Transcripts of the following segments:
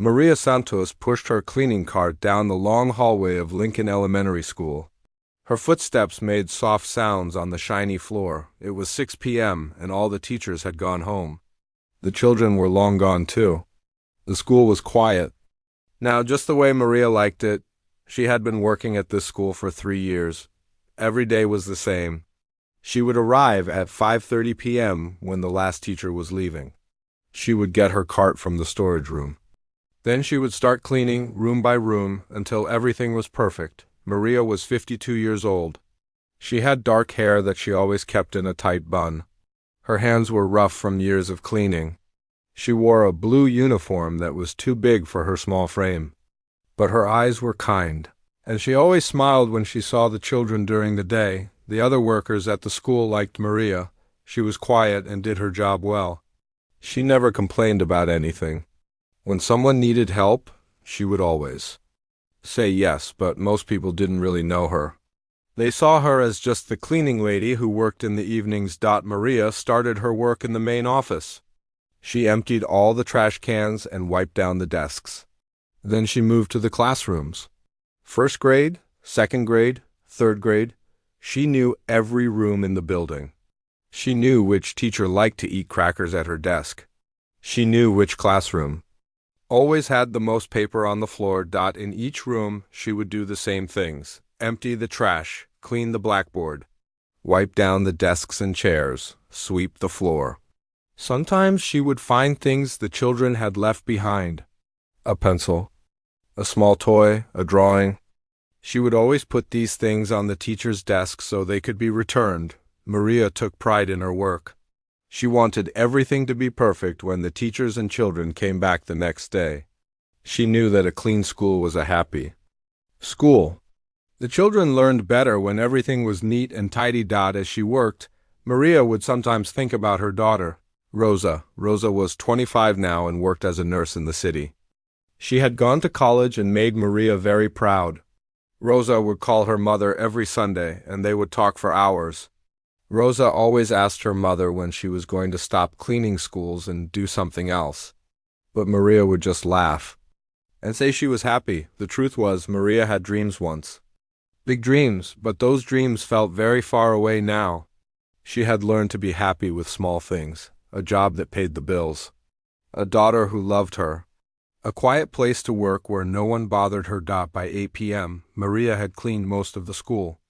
Maria Santos pushed her cleaning cart down the long hallway of Lincoln Elementary School. Her footsteps made soft sounds on the shiny floor. It was 6 p.m., and all the teachers had gone home. The children were long gone, too. The school was quiet. Now, just the way Maria liked it. She had been working at this school for 3 years. Every day was the same. She would arrive at 5:30 p.m. when the last teacher was leaving. She would get her cart from the storage room. Then she would start cleaning room by room until everything was perfect. Maria was 52 years old. She had dark hair that she always kept in a tight bun. Her hands were rough from years of cleaning. She wore a blue uniform that was too big for her small frame. But her eyes were kind, and she always smiled when she saw the children during the day. The other workers at the school liked Maria. She was quiet and did her job well. She never complained about anything. When someone needed help, she would always say yes, but most people didn't really know her. They saw her as just the cleaning lady who worked in the evenings. Maria started her work in the main office. She emptied all the trash cans and wiped down the desks. Then she moved to the classrooms. First grade, second grade, third grade. She knew every room in the building. She knew which teacher liked to eat crackers at her desk. She knew which classroom always had the most paper on the floor. In each room, she would do the same things: empty the trash, clean the blackboard, wipe down the desks and chairs, sweep the floor. Sometimes she would find things the children had left behind: a pencil, a small toy, a drawing. She would always put these things on the teacher's desk so they could be returned. Maria took pride in her work. She wanted everything to be perfect when the teachers and children came back the next day. She knew that a clean school was a happy school. The children learned better when everything was neat and tidy. As she worked, Maria would sometimes think about her daughter, Rosa. Rosa was 25 now and worked as a nurse in the city. She had gone to college and made Maria very proud. Rosa would call her mother every Sunday, and they would talk for hours. Rosa always asked her mother when she was going to stop cleaning schools and do something else. But Maria would just laugh and say she was happy. The truth was, Maria had dreams once. Big dreams, but those dreams felt very far away now. She had learned to be happy with small things: a job that paid the bills, a daughter who loved her, a quiet place to work where no one bothered her. By 8 p.m., Maria had cleaned most of the school.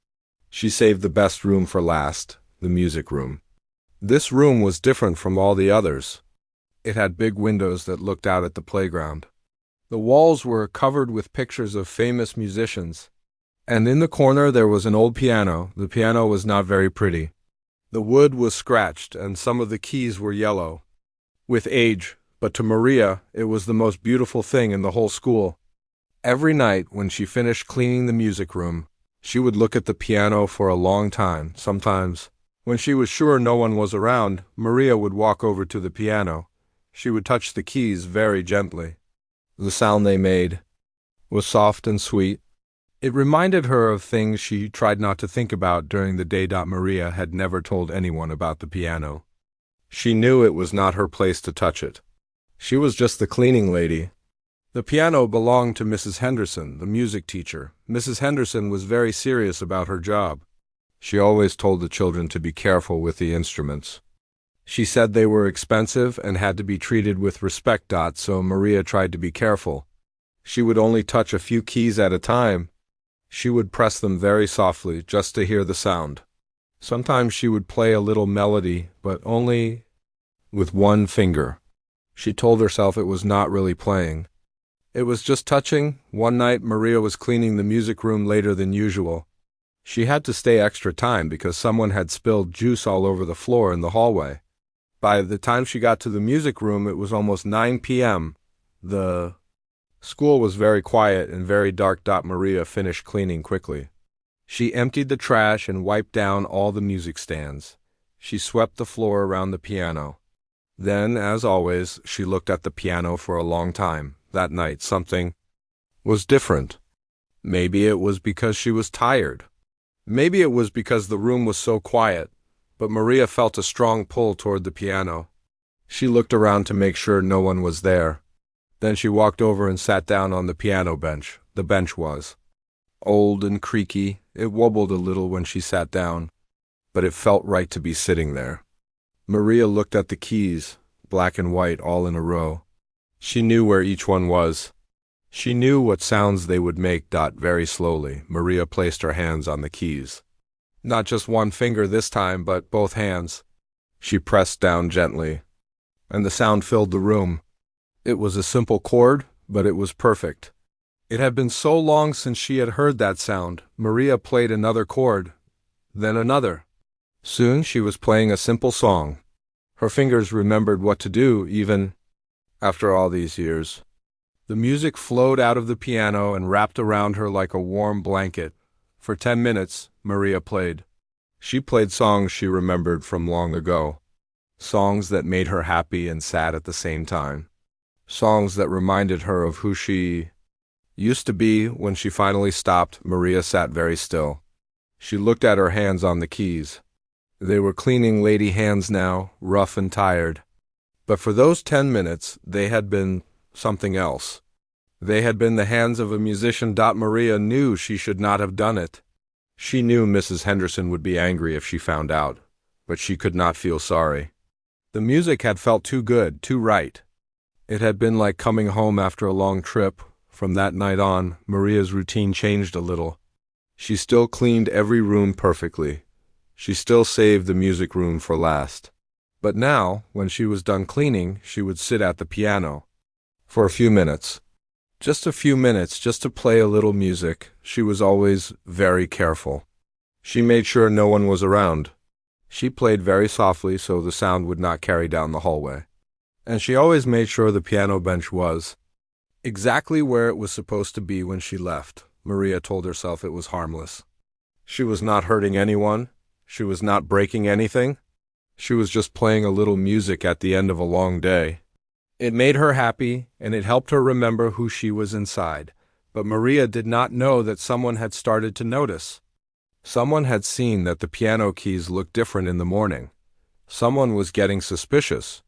She saved the best room for last: the music room. This room was different from all the others. It had big windows that looked out at the playground. The walls were covered with pictures of famous musicians, and in the corner there was an old piano. The piano was not very pretty. The wood was scratched, and some of the keys were yellow with age, but to Maria it was the most beautiful thing in the whole school. Every night when she finished cleaning the music room, she would look at the piano for a long time. Sometimes, when she was sure no one was around, Maria would walk over to the piano. She would touch the keys very gently. The sound they made was soft and sweet. It reminded her of things she tried not to think about during the day. Maria had never told anyone about the piano. She knew it was not her place to touch it. She was just the cleaning lady. The piano belonged to Mrs. Henderson, the music teacher. Mrs. Henderson was very serious about her job. She always told the children to be careful with the instruments. She said they were expensive and had to be treated with respect. So Maria tried to be careful. She would only touch a few keys at a time. She would press them very softly just to hear the sound. Sometimes she would play a little melody, but only with one finger. She told herself it was not really playing. It was just touching. One night Maria was cleaning the music room later than usual. She had to stay extra time because someone had spilled juice all over the floor in the hallway. By the time she got to the music room, it was almost 9 p.m. The school was very quiet and very dark. Maria finished cleaning quickly. She emptied the trash and wiped down all the music stands. She swept the floor around the piano. Then, as always, she looked at the piano for a long time. That night, something was different. Maybe it was because she was tired. Maybe it was because the room was so quiet. But Maria felt a strong pull toward the piano. She looked around to make sure no one was there. Then she walked over and sat down on the piano bench. The bench was old and creaky. It wobbled a little when she sat down, but it felt right to be sitting there. Maria looked at the keys, black and white all in a row. She knew where each one was. She knew what sounds they would make. Very slowly, Maria placed her hands on the keys. Not just one finger this time, but both hands. She pressed down gently, and the sound filled the room. It was a simple chord, but it was perfect. It had been so long since she had heard that sound. Maria played another chord, then another. Soon she was playing a simple song. Her fingers remembered what to do, even after all these years. The music flowed out of the piano and wrapped around her like a warm blanket. For 10 minutes, Maria played. She played songs she remembered from long ago. Songs that made her happy and sad at the same time. Songs that reminded her of who she used to be. When she finally stopped, Maria sat very still. She looked at her hands on the keys. They were cleaning lady hands now, rough and tired. But for those 10 minutes, they had been something else. They had been the hands of a musician. Maria knew she should not have done it. She knew Mrs. Henderson would be angry if she found out, but she could not feel sorry. The music had felt too good, too right. It had been like coming home after a long trip. From that night on, Maria's routine changed a little. She still cleaned every room perfectly. She still saved the music room for last. But now, when she was done cleaning, she would sit at the piano. For a few minutes. Just a few minutes, just to play a little music. She was always very careful. She made sure no one was around. She played very softly so the sound would not carry down the hallway. And she always made sure the piano bench was exactly where it was supposed to be when she left. Maria told herself it was harmless. She was not hurting anyone. She was not breaking anything. She was just playing a little music at the end of a long day. It made her happy, and it helped her remember who she was inside. But Maria did not know that someone had started to notice. Someone had seen that the piano keys looked different in the morning. Someone was getting suspicious.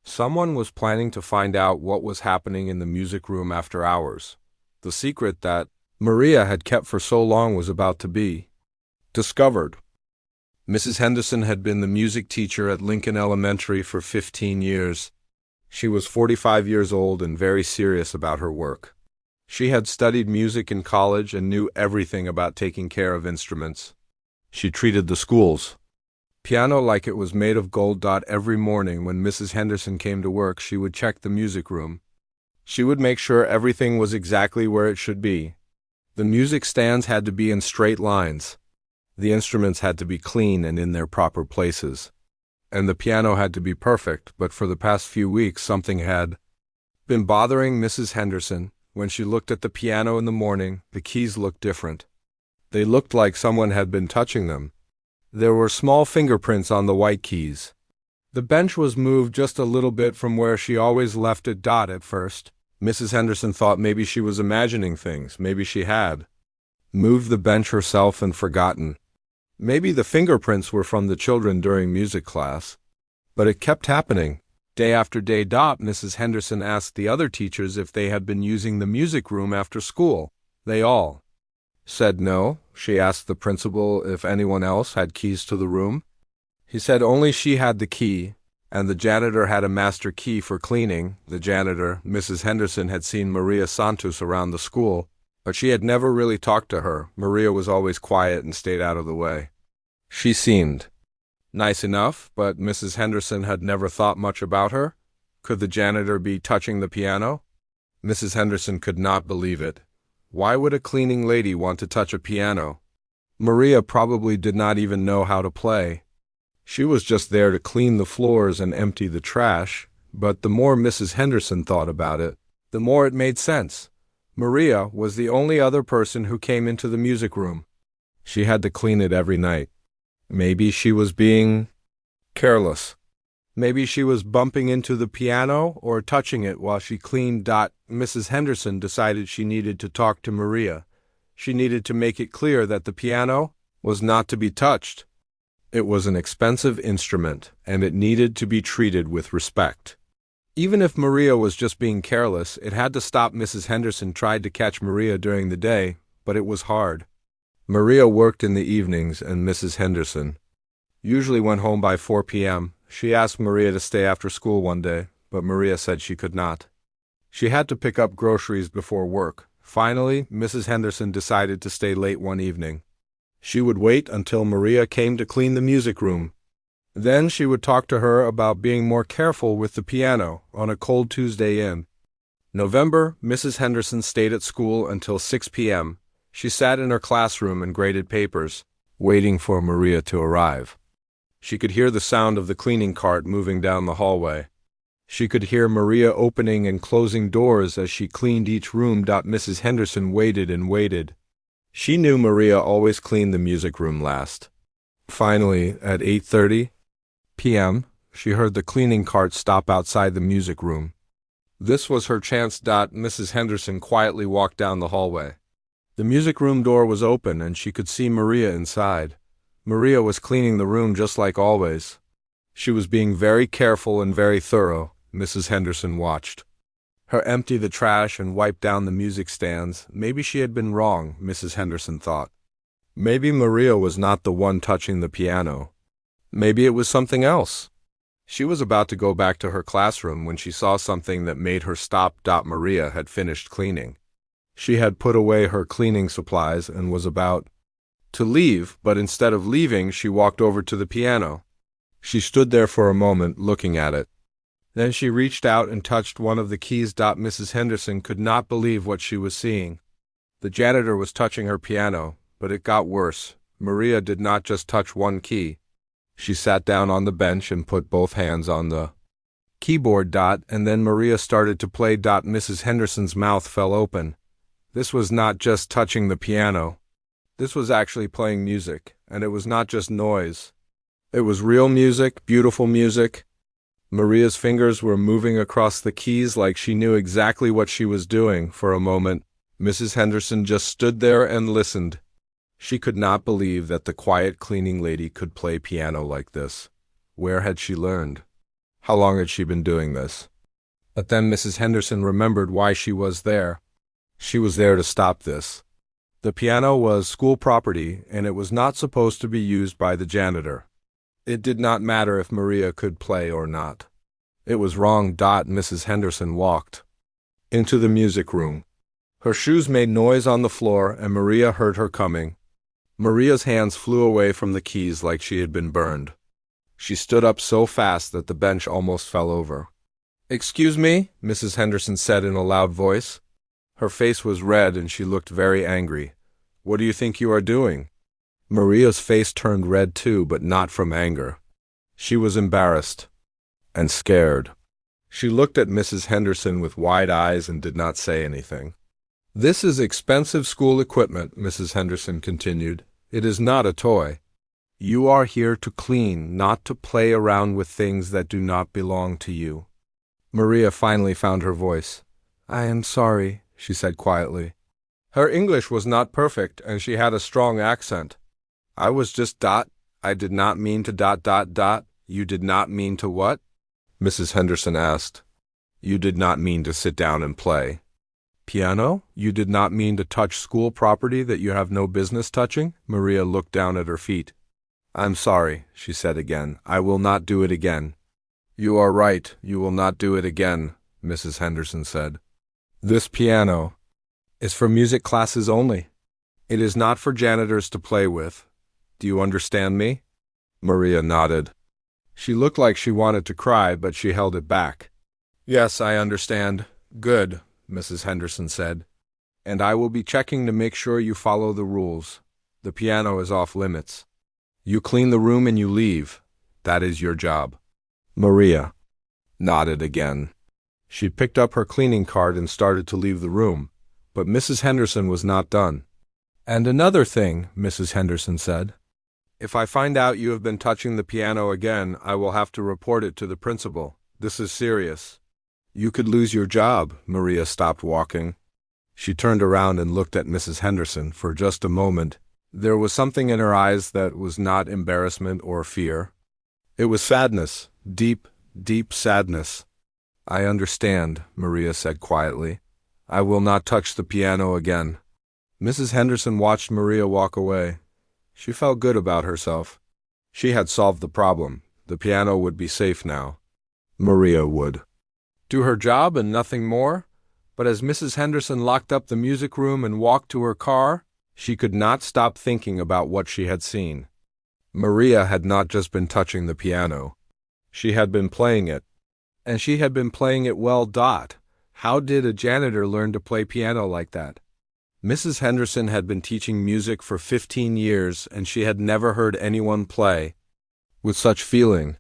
Someone was planning to find out what was happening in the music room after hours. The secret that Maria had kept for so long was about to be discovered. Mrs. Henderson had been the music teacher at Lincoln Elementary for 15 years. She was 45 years old and very serious about her work. She had studied music in college and knew everything about taking care of instruments. She treated the school's piano like it was made of gold. Every morning when Mrs. Henderson came to work, she would check the music room. She would make sure everything was exactly where it should be. The music stands had to be in straight lines. The instruments had to be clean and in their proper places. And the piano had to be perfect, but for the past few weeks something had been bothering Mrs. Henderson. When she looked at the piano in the morning, the keys looked different. They looked like someone had been touching them. There were small fingerprints on the white keys. The bench was moved just a little bit from where she always left it. At first, Mrs. Henderson thought maybe she was imagining things. Maybe she had moved the bench herself and forgotten. Maybe the fingerprints were from the children during music class. But it kept happening. Day after day. Mrs. Henderson asked the other teachers if they had been using the music room after school. They all said no. She asked the principal if anyone else had keys to the room. He said only she had the key, and the janitor had a master key for cleaning. The janitor, Mrs. Henderson, had seen Maria Santos around the school, but she had never really talked to her. Maria was always quiet and stayed out of the way. She seemed nice enough, but Mrs. Henderson had never thought much about her. Could the janitor be touching the piano? Mrs. Henderson could not believe it. Why would a cleaning lady want to touch a piano? Maria probably did not even know how to play. She was just there to clean the floors and empty the trash, but the more Mrs. Henderson thought about it, the more it made sense. Maria was the only other person who came into the music room. She had to clean it every night. Maybe she was being careless. Maybe she was bumping into the piano or touching it while she cleaned. Mrs. Henderson decided she needed to talk to Maria. She needed to make it clear that the piano was not to be touched. It was an expensive instrument, and it needed to be treated with respect. Even if Maria was just being careless, it had to stop. Mrs. Henderson tried to catch Maria during the day, but it was hard. Maria worked in the evenings, and Mrs. Henderson usually went home by 4 p.m. She asked Maria to stay after school one day, but Maria said she could not. She had to pick up groceries before work. Finally, Mrs. Henderson decided to stay late one evening. She would wait until Maria came to clean the music room. Then she would talk to her about being more careful with the piano on a cold Tuesday in November. Mrs. Henderson stayed at school until 6 p.m. She sat in her classroom and graded papers, waiting for Maria to arrive. She could hear the sound of the cleaning cart moving down the hallway. She could hear Maria opening and closing doors as she cleaned each room. Mrs. Henderson waited and waited. She knew Maria always cleaned the music room last. Finally, at 8:30 p.m., she heard the cleaning cart stop outside the music room. This was her chance. Mrs. Henderson quietly walked down the hallway. The music room door was open and she could see Maria inside. Maria was cleaning the room just like always. She was being very careful and very thorough. Mrs. Henderson watched her empty the trash and wipe down the music stands. Maybe she had been wrong, Mrs. Henderson thought. Maybe Maria was not the one touching the piano. Maybe it was something else. She was about to go back to her classroom when she saw something that made her stop. Maria had finished cleaning. She had put away her cleaning supplies and was about to leave, but instead of leaving, she walked over to the piano. She stood there for a moment, looking at it. Then she reached out and touched one of the keys. Mrs. Henderson could not believe what she was seeing. The janitor was touching her piano, but it got worse. Maria did not just touch one key. She sat down on the bench and put both hands on the keyboard. And then Maria started to play. Mrs. Henderson's mouth fell open. This was not just touching the piano. This was actually playing music, and it was not just noise. It was real music, beautiful music. Maria's fingers were moving across the keys like she knew exactly what she was doing. For a moment, Mrs. Henderson just stood there and listened. She could not believe that the quiet cleaning lady could play piano like this. Where had she learned? How long had she been doing this? But then Mrs. Henderson remembered why she was there. She was there to stop this. The piano was school property, and it was not supposed to be used by the janitor. It did not matter if Maria could play or not. It was wrong. Mrs. Henderson walked into the music room. Her shoes made noise on the floor, and Maria heard her coming. Maria's hands flew away from the keys like she had been burned. She stood up so fast that the bench almost fell over. "Excuse me," Mrs. Henderson said in a loud voice. Her face was red and she looked very angry. "What do you think you are doing?" Maria's face turned red too, but not from anger. She was embarrassed and scared. She looked at Mrs. Henderson with wide eyes and did not say anything. "This is expensive school equipment," Mrs. Henderson continued. "It is not a toy. You are here to clean, not to play around with things that do not belong to you." Maria finally found her voice. "I am sorry," she said quietly. Her English was not perfect, and she had a strong accent. "I was just I did not mean to . You did not mean to what?" Mrs. Henderson asked. "You did not mean to sit down and play piano? You did not mean to touch school property that you have no business touching?" Maria looked down at her feet. "I'm sorry," she said again. "I will not do it again." "You are right. You will not do it again," Mrs. Henderson said. "This piano is for music classes only. It is not for janitors to play with. Do you understand me?" Maria nodded. She looked like she wanted to cry, but she held it back. "Yes, I understand. Good," Mrs. Henderson said. "And I will be checking to make sure you follow the rules. The piano is off limits. You clean the room and you leave. That is your job." Maria nodded again. She picked up her cleaning cart and started to leave the room, but Mrs. Henderson was not done. "And another thing," Mrs. Henderson said. "If I find out you have been touching the piano again, I will have to report it to the principal. This is serious. You could lose your job." Maria stopped walking. She turned around and looked at Mrs. Henderson for just a moment. There was something in her eyes that was not embarrassment or fear. It was sadness, deep, deep sadness. I understand, Maria said quietly. I will not touch the piano again. Mrs. Henderson watched Maria walk away. She felt good about herself. She had solved the problem. The piano would be safe now. Maria would do her job and nothing more. But as Mrs. Henderson locked up the music room and walked to her car, she could not stop thinking about what she had seen. Maria had not just been touching the piano. She had been playing it. And she had been playing it well. How did a janitor learn to play piano like that? Mrs. Henderson had been teaching music for 15 years, and she had never heard anyone play with such feeling.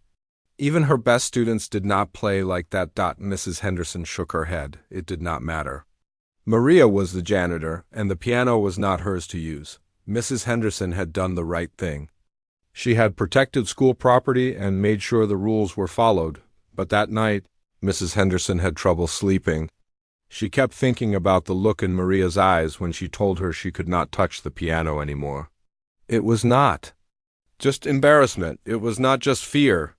Even her best students did not play like that. Mrs. Henderson shook her head. It did not matter. Maria was the janitor, and the piano was not hers to use. Mrs. Henderson had done the right thing. She had protected school property and made sure the rules were followed. But that night, Mrs. Henderson had trouble sleeping. She kept thinking about the look in Maria's eyes when she told her she could not touch the piano anymore. It was not just embarrassment. It was not just fear.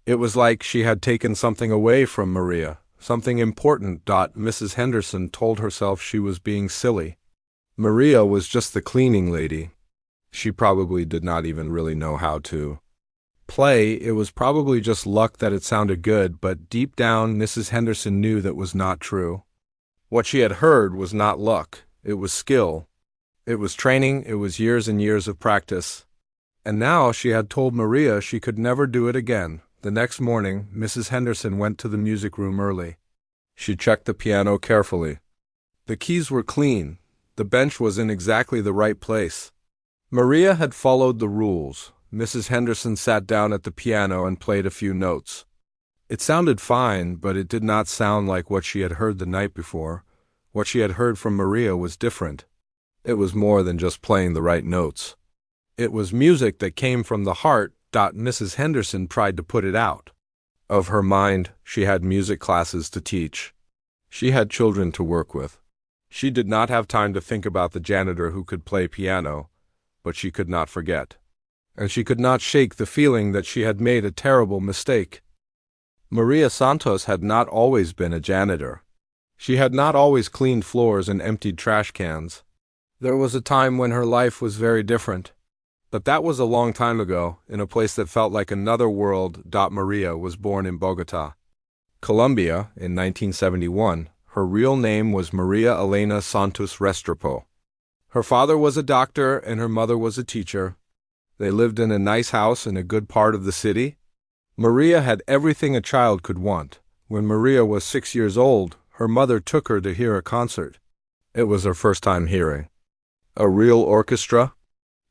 It was like she had taken something away from Maria, something important. Mrs. Henderson told herself she was being silly. Maria was just the cleaning lady. She probably did not even really know how to play. It was probably just luck that it sounded good, but deep down Mrs. Henderson knew that was not true. What she had heard was not luck. It was skill. It was training. It was years and years of practice. And now she had told Maria she could never do it again. The next morning, Mrs. Henderson went to the music room early. She checked the piano carefully. The keys were clean. The bench was in exactly the right place. Maria had followed the rules. Mrs. Henderson sat down at the piano and played a few notes. It sounded fine, but it did not sound like what she had heard the night before. What she had heard from Maria was different. It was more than just playing the right notes. It was music that came from the heart. Mrs. Henderson tried to put it out of her mind. She had music classes to teach. She had children to work with. She did not have time to think about the janitor who could play piano, but she could not forget. And she could not shake the feeling that she had made a terrible mistake. Maria Santos had not always been a janitor. She had not always cleaned floors and emptied trash cans. There was a time when her life was very different. But that was a long time ago, in a place that felt like another world. Maria was born in Bogota, Colombia, in 1971. Her real name was Maria Elena Santos Restrepo. Her father was a doctor and her mother was a teacher. They lived in a nice house in a good part of the city. Maria had everything a child could want. When Maria was 6 years old, her mother took her to hear a concert. It was her first time hearing a real orchestra.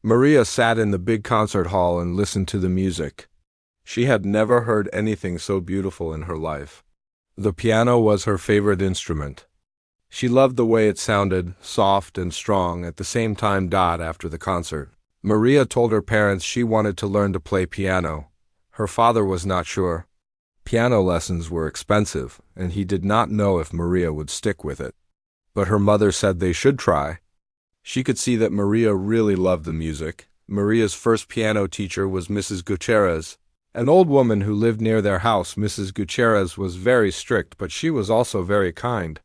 Maria sat in the big concert hall and listened to the music. She had never heard anything so beautiful in her life. The piano was her favorite instrument. She loved the way it sounded, soft and strong, at the same time. After the concert, Maria told her parents she wanted to learn to play piano. Her father was not sure. Piano lessons were expensive, and he did not know if Maria would stick with it. But her mother said they should try. She could see that Maria really loved the music. Maria's first piano teacher was Mrs. Gutierrez, an old woman who lived near their house. Mrs. Gutierrez was very strict, but she was also very kind.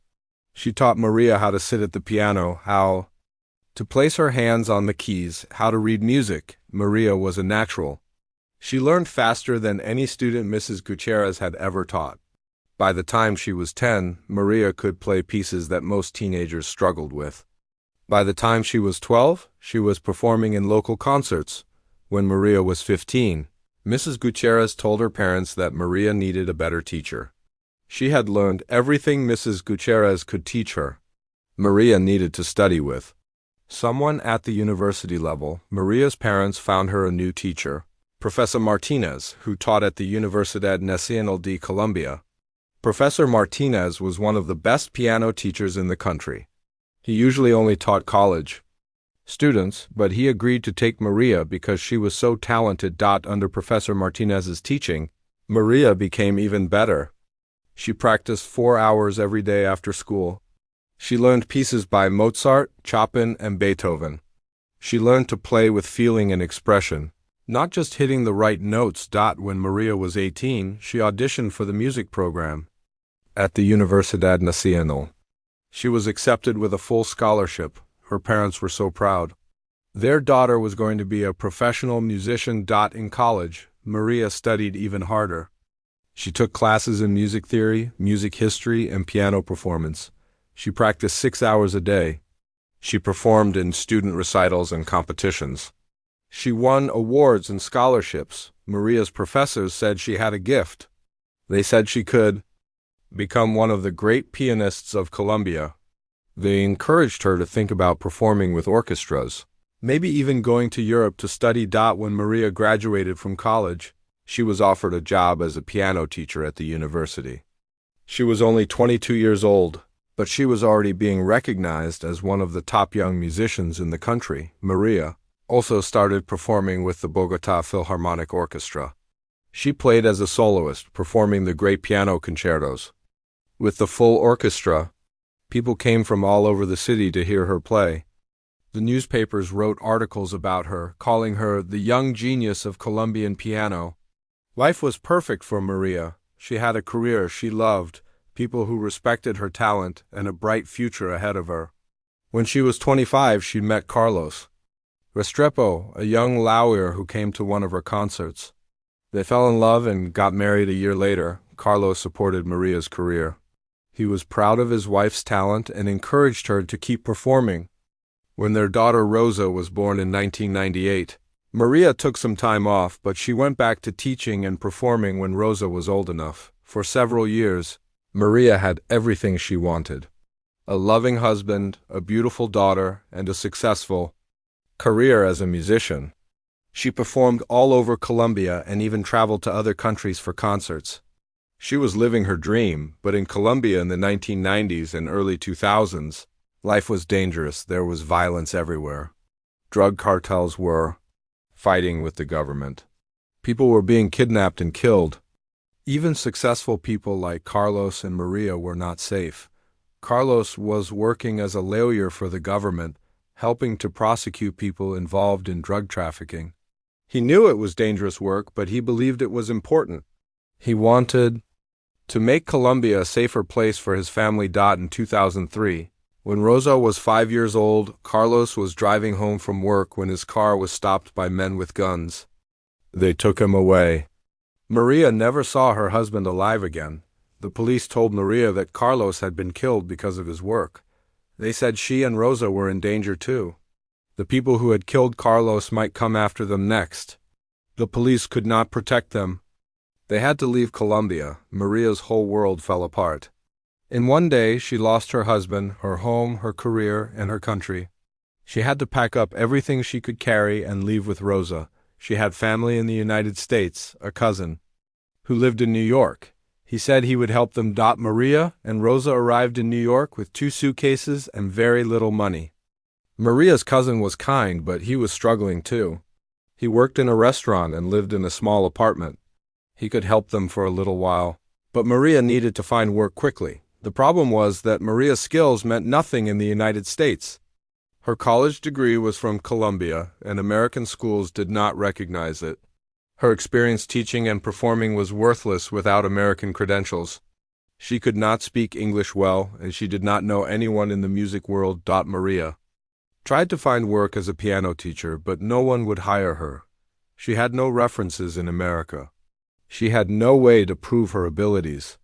She taught Maria how to sit at the piano, how to place her hands on the keys, how to read music. Maria was a natural. She learned faster than any student Mrs. Gutierrez had ever taught. By the time she was 10, Maria could play pieces that most teenagers struggled with. By the time she was 12, she was performing in local concerts. When Maria was 15, Mrs. Gutierrez told her parents that Maria needed a better teacher. She had learned everything Mrs. Gutierrez could teach her. Maria needed to study with someone at the university level. Maria's parents found her a new teacher, Professor Martinez, who taught at the Universidad Nacional de Colombia. Professor Martinez was one of the best piano teachers in the country. He usually only taught college students, but he agreed to take Maria because she was so talented. Under Professor Martinez's teaching, Maria became even better. She practiced 4 hours every day after school. She learned pieces by Mozart, Chopin, and Beethoven. She learned to play with feeling and expression, not just hitting the right notes. When Maria was 18, she auditioned for the music program. at the Universidad Nacional. She was accepted with a full scholarship. Her parents were so proud. Their daughter was going to be a professional musician. In college, Maria studied even harder. She took classes in music theory, music history, and piano performance. She practiced 6 hours a day. She performed in student recitals and competitions. She won awards and scholarships. Maria's professors said she had a gift. They said she could become one of the great pianists of Colombia. They encouraged her to think about performing with orchestras, maybe even going to Europe to study. When Maria graduated from college, she was offered a job as a piano teacher at the university. She was only 22 years old, but she was already being recognized as one of the top young musicians in the country. Maria also started performing with the Bogotá Philharmonic Orchestra. She played as a soloist, performing the great piano concertos. With the full orchestra, people came from all over the city to hear her play. The newspapers wrote articles about her, calling her the young genius of Colombian piano. Life was perfect for Maria. She had a career she loved, people who respected her talent, and a bright future ahead of her. When she was 25, she met Carlos Restrepo, a young lawyer who came to one of her concerts. They fell in love and got married a year later. Carlos supported Maria's career. He was proud of his wife's talent and encouraged her to keep performing. When their daughter Rosa was born in 1998, Maria took some time off, but she went back to teaching and performing when Rosa was old enough. For several years, Maria had everything she wanted: a loving husband, a beautiful daughter, and a successful career as a musician. She performed all over Colombia and even traveled to other countries for concerts. She was living her dream, but in Colombia in the 1990s and early 2000s, life was dangerous. There was violence everywhere. Drug cartels were fighting with the government. People were being kidnapped and killed. Even successful people like Carlos and Maria were not safe. Carlos was working as a lawyer for the government, helping to prosecute people involved in drug trafficking. He knew it was dangerous work, but he believed it was important. He wanted to make Colombia a safer place for his family. In 2003, when Rosa was 5 years old, Carlos was driving home from work when his car was stopped by men with guns. They took him away. Maria never saw her husband alive again. The police told Maria that Carlos had been killed because of his work. They said she and Rosa were in danger too. The people who had killed Carlos might come after them next. The police could not protect them. They had to leave Colombia. Maria's whole world fell apart. In one day, she lost her husband, her home, her career, and her country. She had to pack up everything she could carry and leave with Rosa. She had family in the United States, a cousin, who lived in New York. He said he would help them. Maria and Rosa arrived in New York with 2 suitcases and very little money. Maria's cousin was kind, but he was struggling too. He worked in a restaurant and lived in a small apartment. He could help them for a little while, but Maria needed to find work quickly. The problem was that Maria's skills meant nothing in the United States. Her college degree was from Colombia, and American schools did not recognize it. Her experience teaching and performing was worthless without American credentials. She could not speak English well, and she did not know anyone in the music world. Maria tried to find work as a piano teacher, but no one would hire her. She had no references in America. She had no way to prove her abilities.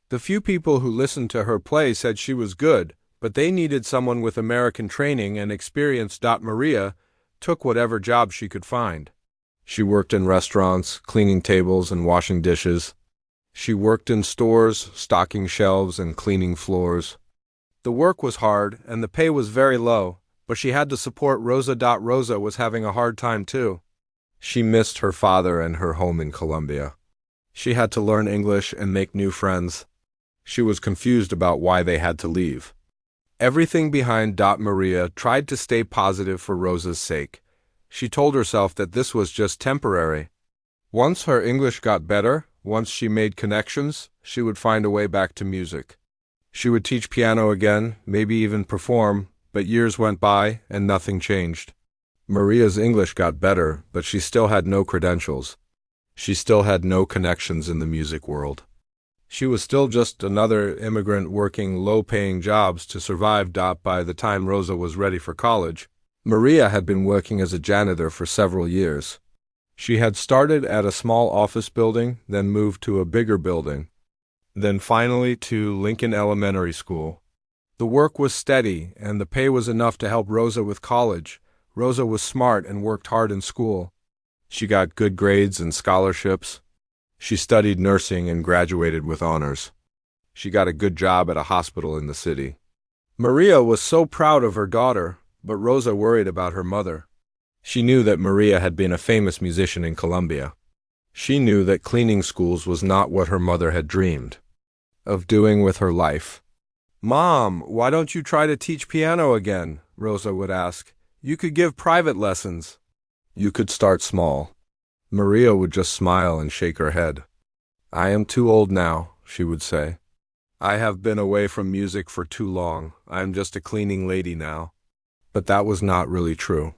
The few people who listened to her play said she was good, but they needed someone with American training and experience. Maria took whatever job she could find. She worked in restaurants, cleaning tables and washing dishes. She worked in stores, stocking shelves and cleaning floors. The work was hard and the pay was very low, but she had to support Rosa. Rosa was having a hard time too. She missed her father and her home in Colombia. She had to learn English and make new friends. She was confused about why they had to leave. Everything behind. Maria tried to stay positive for Rosa's sake. She told herself that this was just temporary. Once her English got better, once she made connections, she would find a way back to music. She would teach piano again, maybe even perform, but years went by and nothing changed. Maria's English got better, but she still had no credentials. She still had no connections in the music world. She was still just another immigrant working low-paying jobs to survive. By the time Rosa was ready for college, Maria had been working as a janitor for several years. She had started at a small office building, then moved to a bigger building, then finally to Lincoln Elementary School. The work was steady, and the pay was enough to help Rosa with college. Rosa was smart and worked hard in school. She got good grades and scholarships. She studied nursing and graduated with honors. She got a good job at a hospital in the city. Maria was so proud of her daughter, but Rosa worried about her mother. She knew that Maria had been a famous musician in Colombia. She knew that cleaning schools was not what her mother had dreamed of doing with her life. "Mom, why don't you try to teach piano again?" Rosa would ask. "You could give private lessons. You could start small." Maria would just smile and shake her head. "I am too old now," she would say. "I have been away from music for too long. I am just a cleaning lady now." But that was not really true.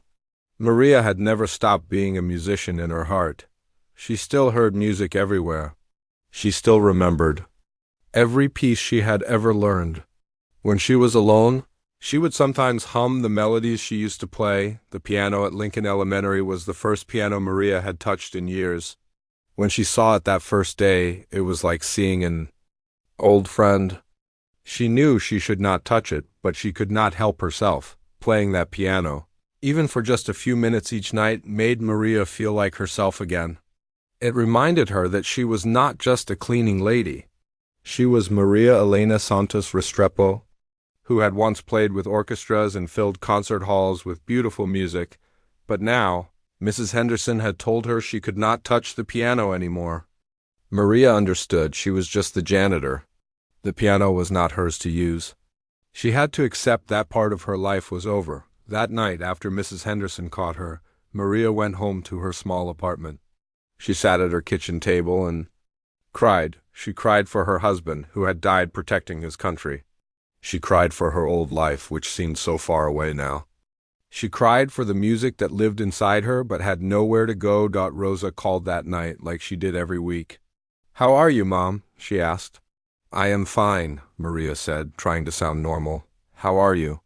Maria had never stopped being a musician in her heart. She still heard music everywhere. She still remembered every piece she had ever learned. When she was alone, she would sometimes hum the melodies she used to play. The piano at Lincoln Elementary was the first piano Maria had touched in years. When she saw it that first day, it was like seeing an old friend. She knew she should not touch it, but she could not help herself. Playing that piano, even for just a few minutes each night, made Maria feel like herself again. It reminded her that she was not just a cleaning lady. She was Maria Elena Santos Restrepo, who had once played with orchestras and filled concert halls with beautiful music, but now Mrs. Henderson had told her she could not touch the piano anymore. Maria understood she was just the janitor. The piano was not hers to use. She had to accept that part of her life was over. That night, after Mrs. Henderson caught her, Maria went home to her small apartment. She sat at her kitchen table and cried. She cried for her husband, who had died protecting his country. She cried for her old life, which seemed so far away now. She cried for the music that lived inside her but had nowhere to go. Rosa called that night, like she did every week. "How are you, Mom?" she asked. "I am fine," Maria said, trying to sound normal. "How are you?"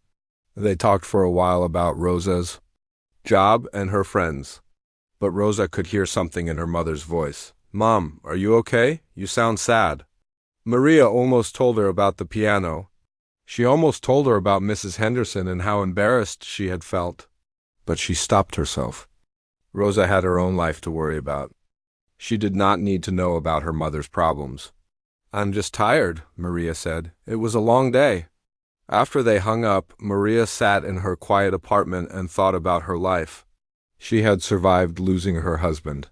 They talked for a while about Rosa's job and her friends, but Rosa could hear something in her mother's voice. "Mom, are you okay? You sound sad." Maria almost told her about the piano. She almost told her about Mrs. Henderson and how embarrassed she had felt. But she stopped herself. Rosa had her own life to worry about. She did not need to know about her mother's problems. "I'm just tired," Maria said. "It was a long day." After they hung up, Maria sat in her quiet apartment and thought about her life. She had survived losing her husband.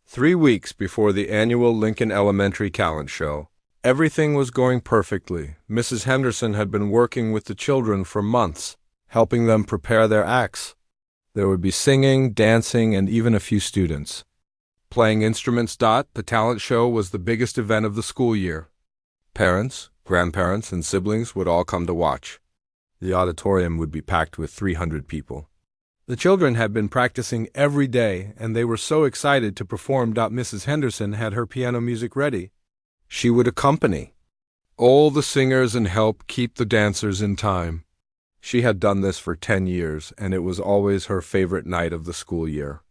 3 weeks before the annual Lincoln Elementary talent show, everything was going perfectly. Mrs. Henderson had been working with the children for months, helping them prepare their acts. There would be singing, dancing, and even a few students playing instruments. The talent show was the biggest event of the school year. Parents, grandparents, and siblings would all come to watch. The auditorium would be packed with 300 people. The children had been practicing every day, and they were so excited to perform. Mrs. Henderson had her piano music ready. She would accompany all the singers and help keep the dancers in time. She had done this for 10 years, and it was always her favorite night of the school year.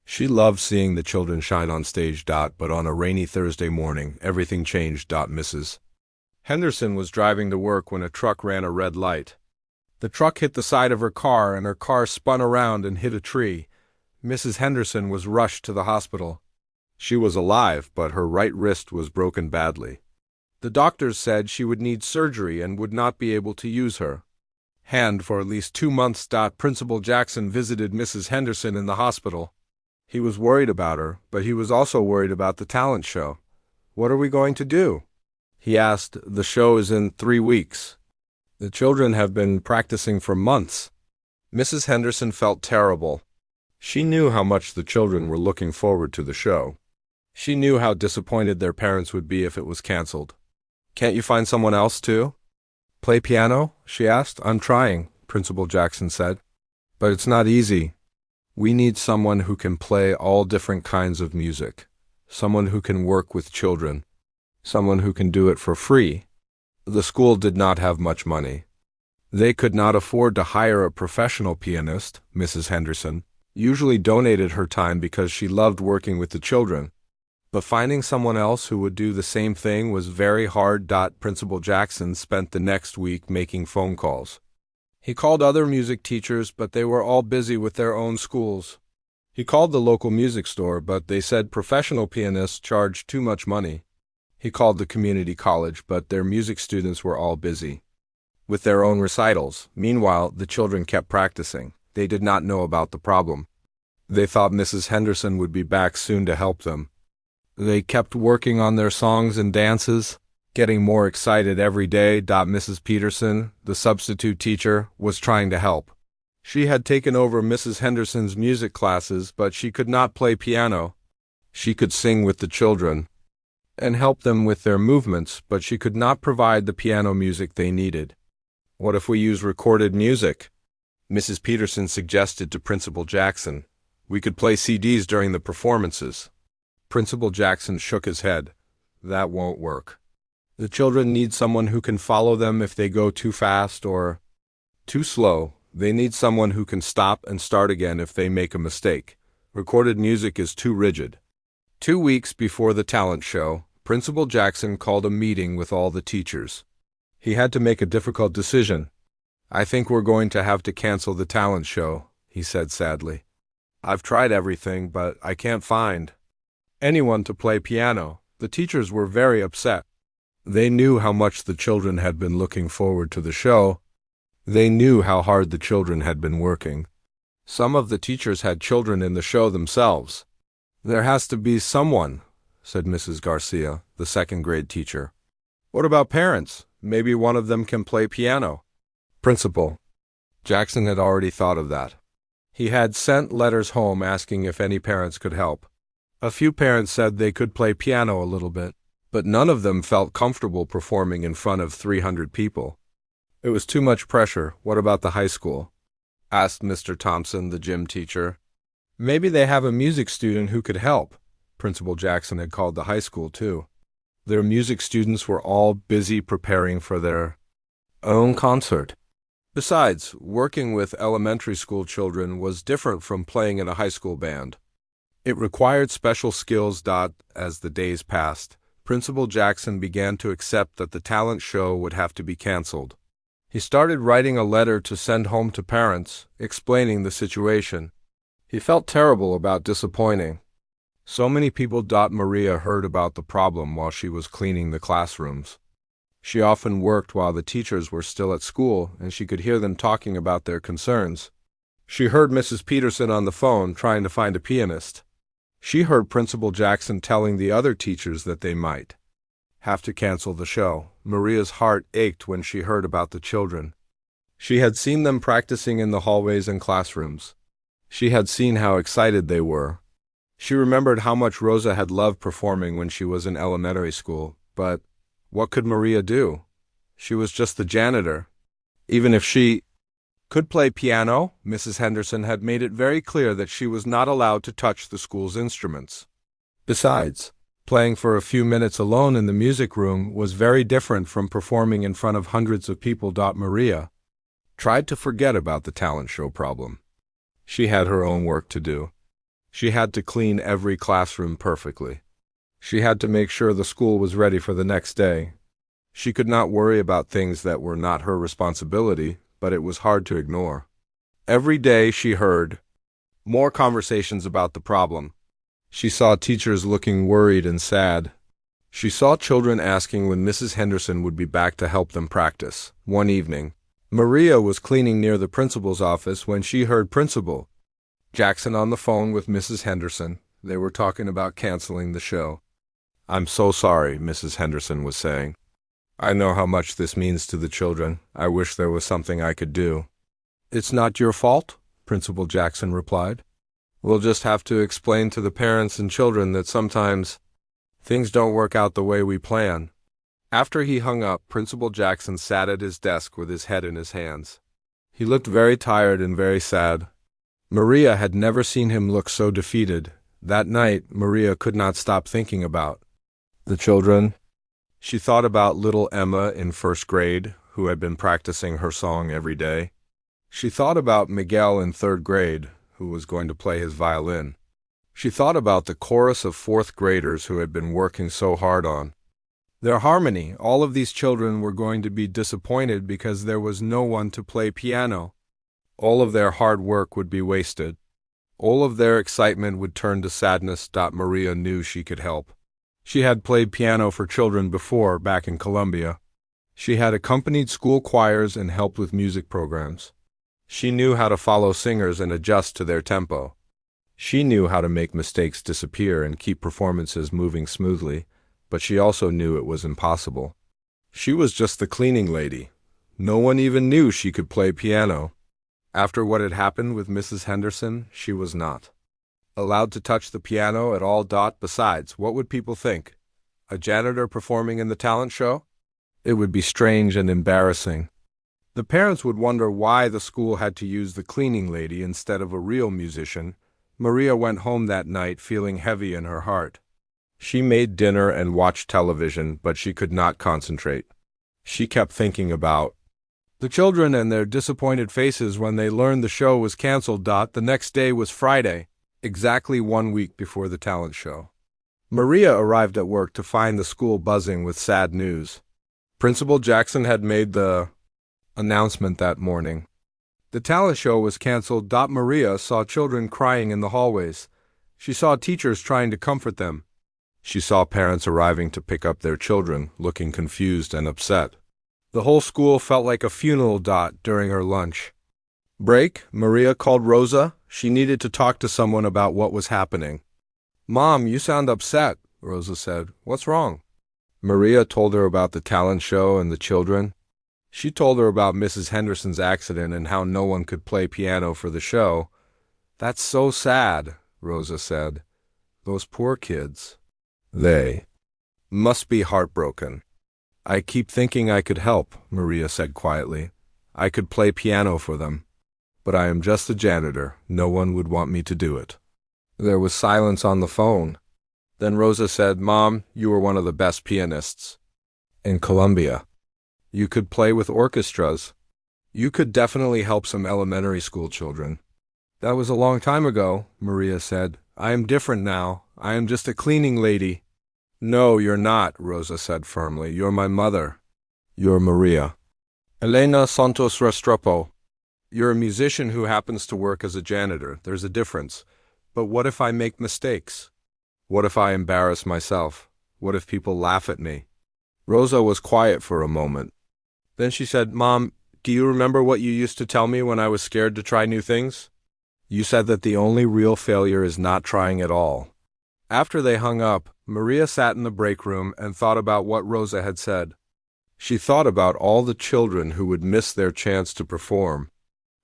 She loved seeing the children shine on stage. But on a rainy Thursday morning, everything changed. Mrs. Henderson was driving to work when a truck ran a red light. The truck hit the side of her car, and her car spun around and hit a tree. Mrs. Henderson was rushed to the hospital. She was alive, but her right wrist was broken badly. The doctors said she would need surgery and would not be able to use her hand for at least 2 months. Principal Jackson visited Mrs. Henderson in the hospital. He was worried about her, but he was also worried about the talent show. "What are we going to do?" he asked. "The show is in 3 weeks. The children have been practicing for months." Mrs. Henderson felt terrible. She knew how much the children were looking forward to the show. She knew how disappointed their parents would be if it was canceled. "Can't you find someone else too?" "Play piano?" she asked. "I'm trying," Principal Jackson said. "But it's not easy. We need someone who can play all different kinds of music, someone who can work with children, Someone who can do it for free. The school did not have much money. They could not afford to hire a professional pianist. Mrs. Henderson usually donated her time because she loved working with the children. But finding someone else who would do the same thing was very hard. Principal Jackson spent the next week making phone calls. He called other music teachers, but they were all busy with their own schools. He called the local music store, but they said professional pianists charged too much money. He called the community college, but their music students were all busy with their own recitals. Meanwhile, the children kept practicing. They did not know about the problem. They thought Mrs. Henderson would be back soon to help them. They kept working on their songs and dances, getting more excited every day. Mrs. Peterson, the substitute teacher, was trying to help. She had taken over Mrs. Henderson's music classes, but she could not play piano. She could sing with the children and help them with their movements, but she could not provide the piano music they needed. What if we use recorded music? Mrs. Peterson suggested to Principal Jackson. We could play CDs during the performances. Principal Jackson shook his head. That won't work. The children need someone who can follow them if they go too fast or too slow. They need someone who can stop and start again if they make a mistake. Recorded music is too rigid. 2 weeks before the talent show, Principal Jackson called a meeting with all the teachers. He had to make a difficult decision. I think we're going to have to cancel the talent show, he said sadly. I've tried everything, but I can't find anyone to play piano. The teachers were very upset. They knew how much the children had been looking forward to the show. They knew how hard the children had been working. Some of the teachers had children in the show themselves. There has to be someone, said Mrs. Garcia, the second-grade teacher. What about parents? Maybe one of them can play piano. Principal Jackson had already thought of that. He had sent letters home asking if any parents could help. A few parents said they could play piano a little bit, but none of them felt comfortable performing in front of 300 people. It was too much pressure. What about the high school? Asked Mr. Thompson, the gym teacher. Maybe they have a music student who could help. Principal Jackson had called the high school, too. Their music students were all busy preparing for their own concert. Besides, working with elementary school children was different from playing in a high school band. It required special skills. As the days passed, Principal Jackson began to accept that the talent show would have to be canceled. He started writing a letter to send home to parents, explaining the situation. He felt terrible about disappointing so many people. Maria heard about the problem while she was cleaning the classrooms. She often worked while the teachers were still at school, and she could hear them talking about their concerns. She heard Mrs. Peterson on the phone trying to find a pianist. She heard Principal Jackson telling the other teachers that they might have to cancel the show. Maria's heart ached when she heard about the children. She had seen them practicing in the hallways and classrooms. She had seen how excited they were. She remembered how much Rosa had loved performing when she was in elementary school, but what could Maria do? She was just the janitor. Even if she could play piano, Mrs. Henderson had made it very clear that she was not allowed to touch the school's instruments. Besides, playing for a few minutes alone in the music room was very different from performing in front of hundreds of people. Maria tried to forget about the talent show problem. She had her own work to do. She had to clean every classroom perfectly. She had to make sure the school was ready for the next day. She could not worry about things that were not her responsibility, but it was hard to ignore. Every day she heard more conversations about the problem. She saw teachers looking worried and sad. She saw children asking when Mrs. Henderson would be back to help them practice. One evening, Maria was cleaning near the principal's office when she heard Principal Jackson on the phone with Mrs. Henderson. They were talking about canceling the show. I'm so sorry, Mrs. Henderson was saying. I know how much this means to the children. I wish there was something I could do. It's not your fault, Principal Jackson replied. We'll just have to explain to the parents and children that sometimes things don't work out the way we plan. After he hung up, Principal Jackson sat at his desk with his head in his hands. He looked very tired and very sad. Maria had never seen him look so defeated. That night, Maria could not stop thinking about the children. She thought about little Emma in first grade, who had been practicing her song every day. She thought about Miguel in third grade, who was going to play his violin. She thought about the chorus of fourth graders who had been working so hard on their harmony. All of these children were going to be disappointed because there was no one to play piano. All of their hard work would be wasted. All of their excitement would turn to sadness. Maria knew she could help. She had played piano for children before back in Colombia. She had accompanied school choirs and helped with music programs. She knew how to follow singers and adjust to their tempo. She knew how to make mistakes disappear and keep performances moving smoothly, but she also knew it was impossible. She was just the cleaning lady. No one even knew she could play piano. After what had happened with Mrs. Henderson, she was not allowed to touch the piano at all. Besides, what would people think? A janitor performing in the talent show? It would be strange and embarrassing. The parents would wonder why the school had to use the cleaning lady instead of a real musician. Maria went home that night feeling heavy in her heart. She made dinner and watched television, but she could not concentrate. She kept thinking about the children and their disappointed faces when they learned the show was canceled. The next day was Friday, exactly 1 week before the talent show. Maria arrived at work to find the school buzzing with sad news. Principal Jackson had made the announcement that morning. The talent show was canceled. Maria saw children crying in the hallways. She saw teachers trying to comfort them. She saw parents arriving to pick up their children, looking confused and upset. The whole school felt like a funeral. During her lunch break, Maria called Rosa. She needed to talk to someone about what was happening. "Mom, you sound upset," Rosa said. "What's wrong?" Maria told her about the talent show and the children. She told her about Mrs. Henderson's accident and how no one could play piano for the show. "That's so sad," Rosa said. "Those poor kids. They must be heartbroken." "I keep thinking I could help," Maria said quietly. "I could play piano for them. But I am just a janitor. No one would want me to do it." There was silence on the phone. Then Rosa said, "Mom, you were one of the best pianists in Colombia. You could play with orchestras. You could definitely help some elementary school children." "That was a long time ago," Maria said. "I am different now. I am just a cleaning lady." "No, you're not," Rosa said firmly. "You're my mother. You're Maria Elena Santos Restrepo. You're a musician who happens to work as a janitor. There's a difference. But what if I make mistakes? What if I embarrass myself? What if people laugh at me?" Rosa was quiet for a moment. Then she said, "Mom, do you remember what you used to tell me when I was scared to try new things? You said that the only real failure is not trying at all." After they hung up, Maria sat in the break room and thought about what Rosa had said. She thought about all the children who would miss their chance to perform.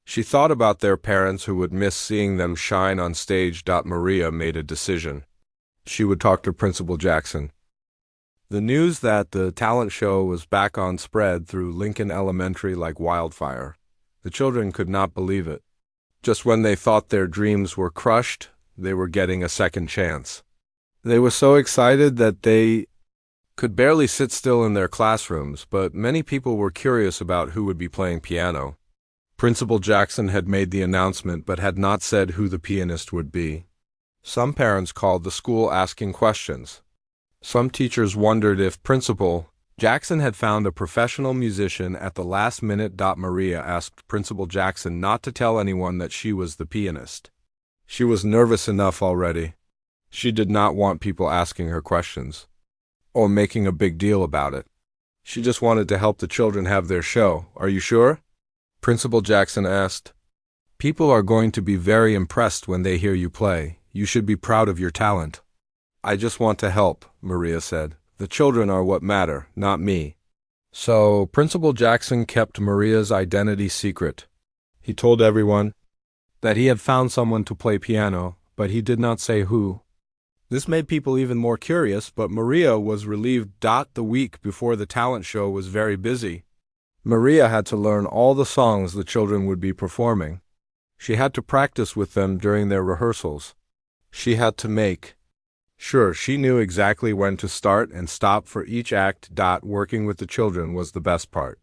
She thought about their parents who would miss seeing them shine on stage. Maria made a decision. She would talk to Principal Jackson. The news that the talent show was back on spread through Lincoln Elementary like wildfire. The children could not believe it. Just when they thought their dreams were crushed, they were getting a second chance. They were so excited that they could barely sit still in their classrooms, but many people were curious about who would be playing piano. Principal Jackson had made the announcement but had not said who the pianist would be. Some parents called the school asking questions. Some teachers wondered if Principal Jackson had found a professional musician at the last minute. Maria asked Principal Jackson not to tell anyone that she was the pianist. She was nervous enough already. She did not want people asking her questions or making a big deal about it. She just wanted to help the children have their show. "Are you sure?" Principal Jackson asked. "People are going to be very impressed when they hear you play. You should be proud of your talent." "I just want to help," Maria said. "The children are what matter, not me." So Principal Jackson kept Maria's identity secret. He told everyone that he had found someone to play piano, but he did not say who. This made people even more curious, but Maria was relieved. The week before the talent show was very busy. Maria had to learn all the songs the children would be performing. She had to practice with them during their rehearsals. She had to make Sure, she knew exactly when to start and stop for each act. Working with the children was the best part.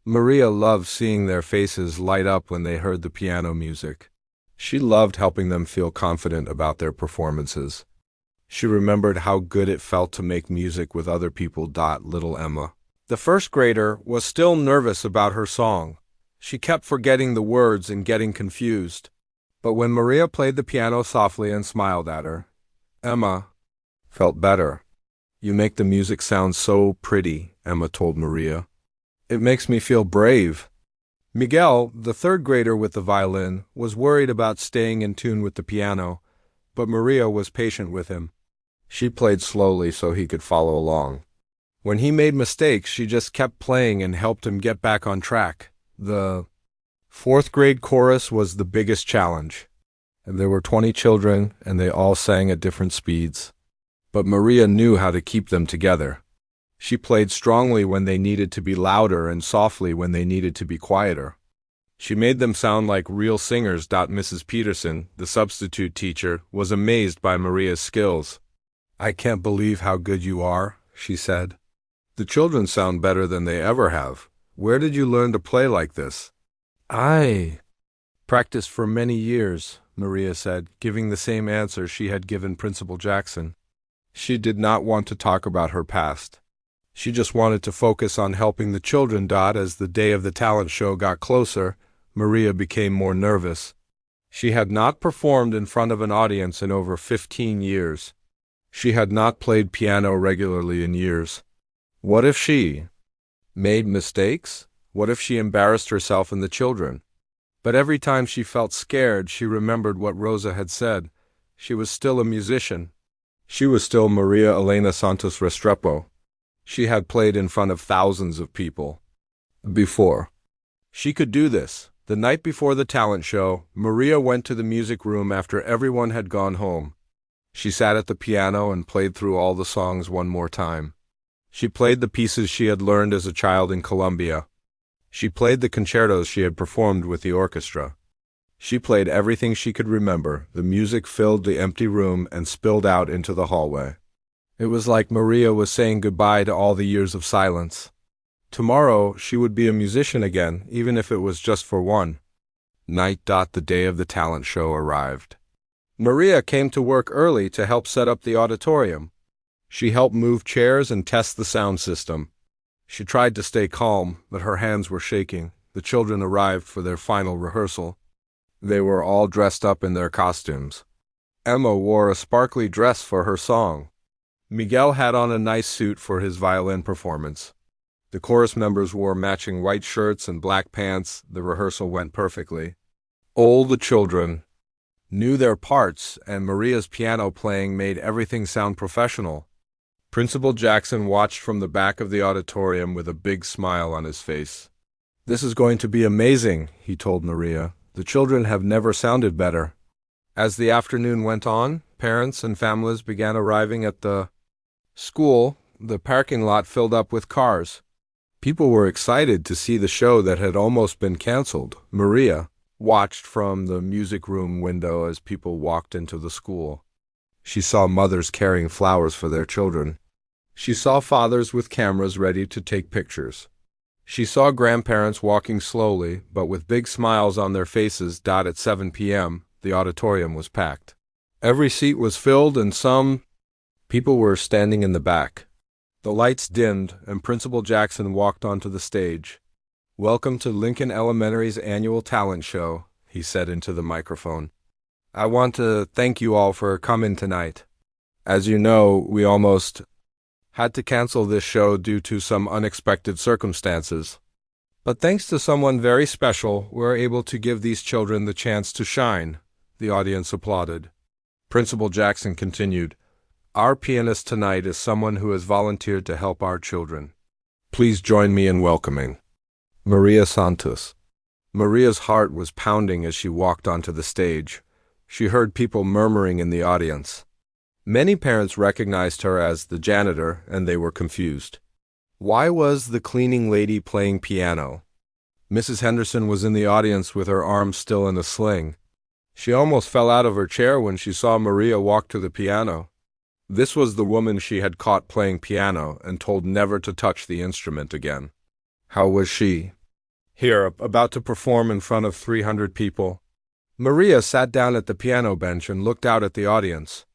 Maria loved seeing their faces light up when they heard the piano music. She loved helping them feel confident about their performances. She remembered how good it felt to make music with other people. Little Emma, the first grader, was still nervous about her song. She kept forgetting the words and getting confused. But when Maria played the piano softly and smiled at her, Emma felt better. "You make the music sound so pretty," Emma told Maria. "It makes me feel brave." Miguel, the third grader with the violin, was worried about staying in tune with the piano, but Maria was patient with him. She played slowly so he could follow along. When he made mistakes, she just kept playing and helped him get back on track. The fourth grade chorus was the biggest challenge. And there were 20 children, and they all sang at different speeds. But Maria knew how to keep them together. She played strongly when they needed to be louder and softly when they needed to be quieter. She made them sound like real singers. Mrs. Peterson, the substitute teacher, was amazed by Maria's skills. "I can't believe how good you are," she said. "The children sound better than they ever have. Where did you learn to play like this?" "I practiced for many years," Maria said, giving the same answer she had given Principal Jackson. She did not want to talk about her past. She just wanted to focus on helping the children. As the day of the talent show got closer, Maria became more nervous. She had not performed in front of an audience in over 15 years. She had not played piano regularly in years. What if she made mistakes? What if she embarrassed herself and the children? But every time she felt scared, she remembered what Rosa had said. She was still a musician. She was still Maria Elena Santos Restrepo. She had played in front of thousands of people before. She could do this. The night before the talent show, Maria went to the music room after everyone had gone home. She sat at the piano and played through all the songs one more time. She played the pieces she had learned as a child in Colombia. She played the concertos she had performed with the orchestra. She played everything she could remember. The music filled the empty room and spilled out into the hallway. It was like Maria was saying goodbye to all the years of silence. Tomorrow she would be a musician again, even if it was just for one night. The day of the talent show arrived. Maria came to work early to help set up the auditorium. She helped move chairs and test the sound system. She tried to stay calm, but her hands were shaking. The children arrived for their final rehearsal. They were all dressed up in their costumes. Emma wore a sparkly dress for her song. Miguel had on a nice suit for his violin performance. The chorus members wore matching white shirts and black pants. The rehearsal went perfectly. All the children knew their parts, and Maria's piano playing made everything sound professional. Principal Jackson watched from the back of the auditorium with a big smile on his face. "This is going to be amazing," he told Maria. "The children have never sounded better." As the afternoon went on, parents and families began arriving at the school. The parking lot filled up with cars. People were excited to see the show that had almost been canceled. Maria watched from the music room window as people walked into the school. She saw mothers carrying flowers for their children. She saw fathers with cameras ready to take pictures. She saw grandparents walking slowly, but with big smiles on their faces. At 7 p.m., the auditorium was packed. Every seat was filled, and some people were standing in the back. The lights dimmed, and Principal Jackson walked onto the stage. "Welcome to Lincoln Elementary's annual talent show," he said into the microphone. "I want to thank you all for coming tonight. As you know, we almost had to cancel this show due to some unexpected circumstances. But thanks to someone very special, we're able to give these children the chance to shine." The audience applauded. Principal Jackson continued, "Our pianist tonight is someone who has volunteered to help our children. Please join me in welcoming Maria Santos." Maria's heart was pounding as she walked onto the stage. She heard people murmuring in the audience. Many parents recognized her as the janitor, and they were confused. Why was the cleaning lady playing piano? Mrs. Henderson was in the audience with her arms still in a sling. She almost fell out of her chair when she saw Maria walk to the piano. This was the woman she had caught playing piano and told never to touch the instrument again. How was she? Here, about to perform in front of 300 people. Maria sat down at the piano bench and looked out at the audience.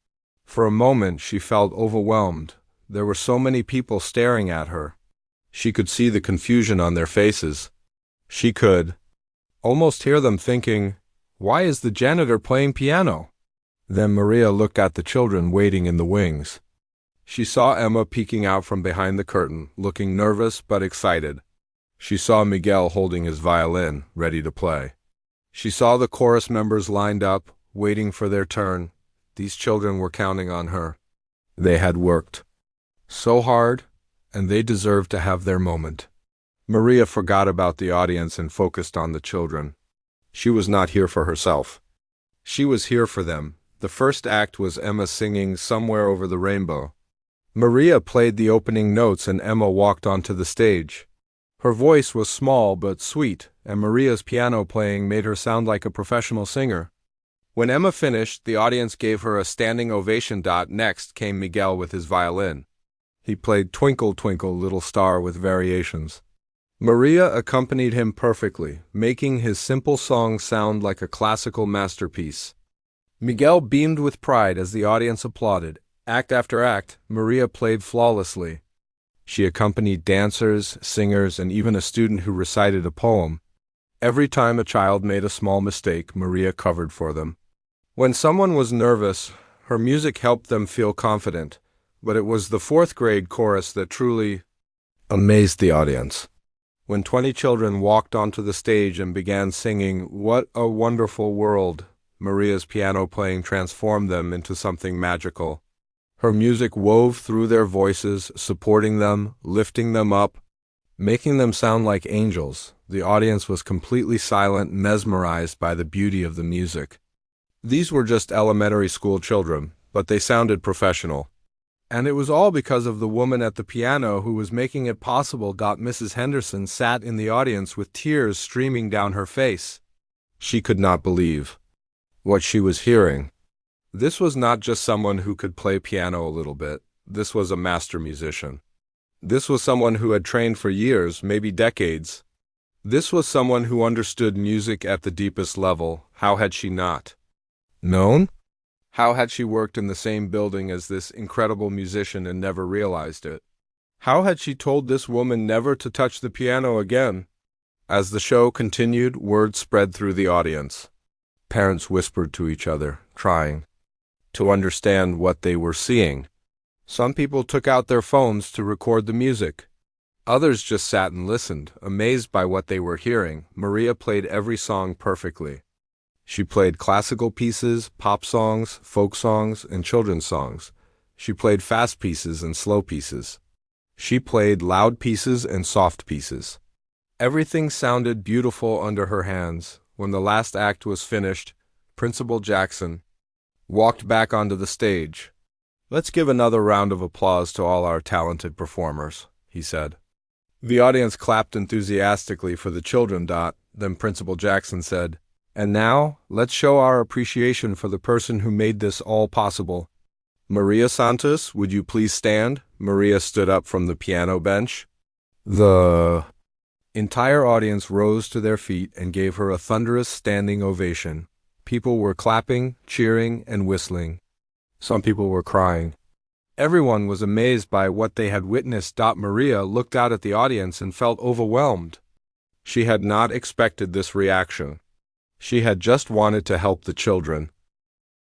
For a moment she felt overwhelmed. There were so many people staring at her. She could see the confusion on their faces. She could almost hear them thinking, "Why is the janitor playing piano?" Then Maria looked at the children waiting in the wings. She saw Emma peeking out from behind the curtain, looking nervous but excited. She saw Miguel holding his violin, ready to play. She saw the chorus members lined up, waiting for their turn. These children were counting on her. They had worked so hard, and they deserved to have their moment. Maria forgot about the audience and focused on the children. She was not here for herself. She was here for them. The first act was Emma singing "Somewhere Over the Rainbow." Maria played the opening notes and Emma walked onto the stage. Her voice was small but sweet, and Maria's piano playing made her sound like a professional singer. When Emma finished, the audience gave her a standing ovation. Next came Miguel with his violin. He played "Twinkle, Twinkle, Little Star" with variations. Maria accompanied him perfectly, making his simple song sound like a classical masterpiece. Miguel beamed with pride as the audience applauded. Act after act, Maria played flawlessly. She accompanied dancers, singers, and even a student who recited a poem. Every time a child made a small mistake, Maria covered for them. When someone was nervous, her music helped them feel confident, but it was the fourth-grade chorus that truly amazed the audience. When 20 children walked onto the stage and began singing "What a Wonderful World," Maria's piano playing transformed them into something magical. Her music wove through their voices, supporting them, lifting them up, making them sound like angels. The audience was completely silent, mesmerized by the beauty of the music. These were just elementary school children, but they sounded professional. And it was all because of the woman at the piano who was making it possible. Mrs. Henderson sat in the audience with tears streaming down her face. She could not believe what she was hearing. This was not just someone who could play piano a little bit. This was a master musician. This was someone who had trained for years, maybe decades. This was someone who understood music at the deepest level. How had she not known? How had she worked in the same building as this incredible musician and never realized it? How had she told this woman never to touch the piano again? As the show continued, word spread through the audience. Parents whispered to each other, trying to understand what they were seeing. Some people took out their phones to record the music. Others just sat and listened, amazed by what they were hearing. Maria played every song perfectly. She played classical pieces, pop songs, folk songs, and children's songs. She played fast pieces and slow pieces. She played loud pieces and soft pieces. Everything sounded beautiful under her hands. When the last act was finished, Principal Jackson walked back onto the stage. "Let's give another round of applause to all our talented performers," he said. The audience clapped enthusiastically for the children. Then Principal Jackson said, "And now, let's show our appreciation for the person who made this all possible. Maria Santos, would you please stand?" Maria stood up from the piano bench. The entire audience rose to their feet and gave her a thunderous standing ovation. People were clapping, cheering, and whistling. Some people were crying. Everyone was amazed by what they had witnessed. Maria looked out at the audience and felt overwhelmed. She had not expected this reaction. She had just wanted to help the children.